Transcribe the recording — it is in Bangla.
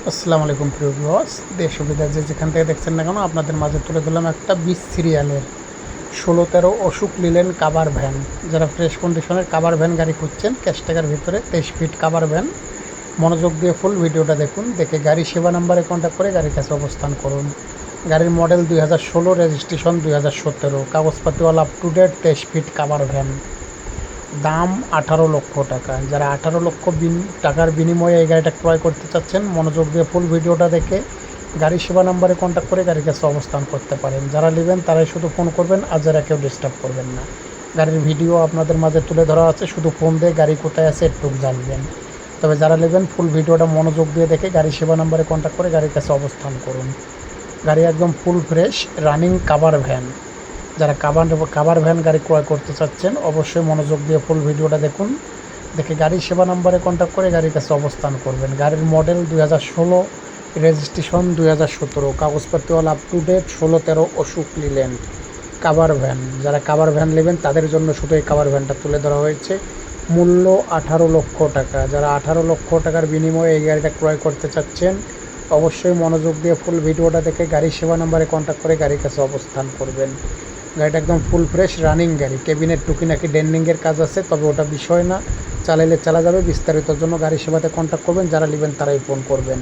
আসসালামু আলাইকুম প্রিয় ভিউয়ার্স, দেশ ও বিদেশ যেখান থেকে দেখছেন না কেন, আপনাদের মাঝে তুলে ধরলাম একটা 20 সিরিয়ালের 16-13 অশোক লিলেন কাভার ভ্যান। যারা ফ্রেশ কন্ডিশনের কাভার ভ্যান গাড়ি খুঁজছেন ক্যাশ টাকার ভিতরে 23 ফিট কাভার ভ্যান, মনোযোগ দিয়ে ফুল ভিডিওটা দেখুন। দেখে গাড়ি সেবা নাম্বারে কন্ট্যাক্ট করে গাড়ির কাছে অবস্থান করুন। গাড়ির মডেল 2016, রেজিস্ট্রেশন 2017, কাগজপাতিওয়ালা up to date 23 feet cover van. দাম 18 লক্ষ টাকা। যারা 18 লক্ষ টাকার বিনিময়ে এই গাড়িটা ক্রয় করতে চাচ্ছেন, মনোযোগ দিয়ে ফুল ভিডিওটা দেখে গাড়ি সেবা নাম্বারে কন্ট্যাক্ট করে গাড়ির কাছে অবস্থান করতে পারেন। যারা নেবেন তারাই শুধু ফোন করবেন, আর যারা কেউ ডিস্টার্ব করবেন না। গাড়ির ভিডিও আপনাদের মাঝে তুলে ধরা আছে, শুধু ফোন দিয়ে গাড়ি কোথায় আছে একটু জানবেন। তবে যারা নেবেন ফুল ভিডিওটা মনোযোগ দিয়ে দেখে গাড়ি সেবা নাম্বারে কন্ট্যাক্ট করে গাড়ির কাছে অবস্থান করুন। গাড়ি একদম full fresh running cover van. যারা কাভার ভ্যান গাড়ি ক্রয় করতে চাচ্ছেন অবশ্যই মনোযোগ দিয়ে ফুল ভিডিওটা দেখুন। দেখে গাড়ি সেবা নাম্বারে কন্ট্যাক্ট করে গাড়ির কাছে অবস্থান করবেন। গাড়ির মডেল 2016, রেজিস্ট্রেশন 2017, কাগজপত্রওয়ালা up to date 16-13 Ashok Leyland cover van. যারা কাভার ভ্যান নেবেন তাদের জন্য শুধু এই কাভার ভ্যানটা তুলে ধরা হয়েছে। মূল্য 18 লক্ষ টাকা। যারা 18 লক্ষ টাকার বিনিময়ে এই গাড়িটা ক্রয় করতে চাচ্ছেন অবশ্যই মনোযোগ দিয়ে ফুল ভিডিওটা দেখে গাড়ি সেবা নাম্বারে কন্ট্যাক্ট করে গাড়ির কাছে অবস্থান করবেন। গাড়িটা একদম ফুল ফ্রেশ রানিং গাড়ি। কেবিনের টুকিনাকি ডেন্ডিংয়ের কাজ আছে, তবে ওটা বিষয় না, চালাইলে চালা যাবে। বিস্তারিতর জন্য গাড়ি সেবাতে কন্ট্যাক্ট করবেন, যারা নেবেন তারাই ফোন করবেন।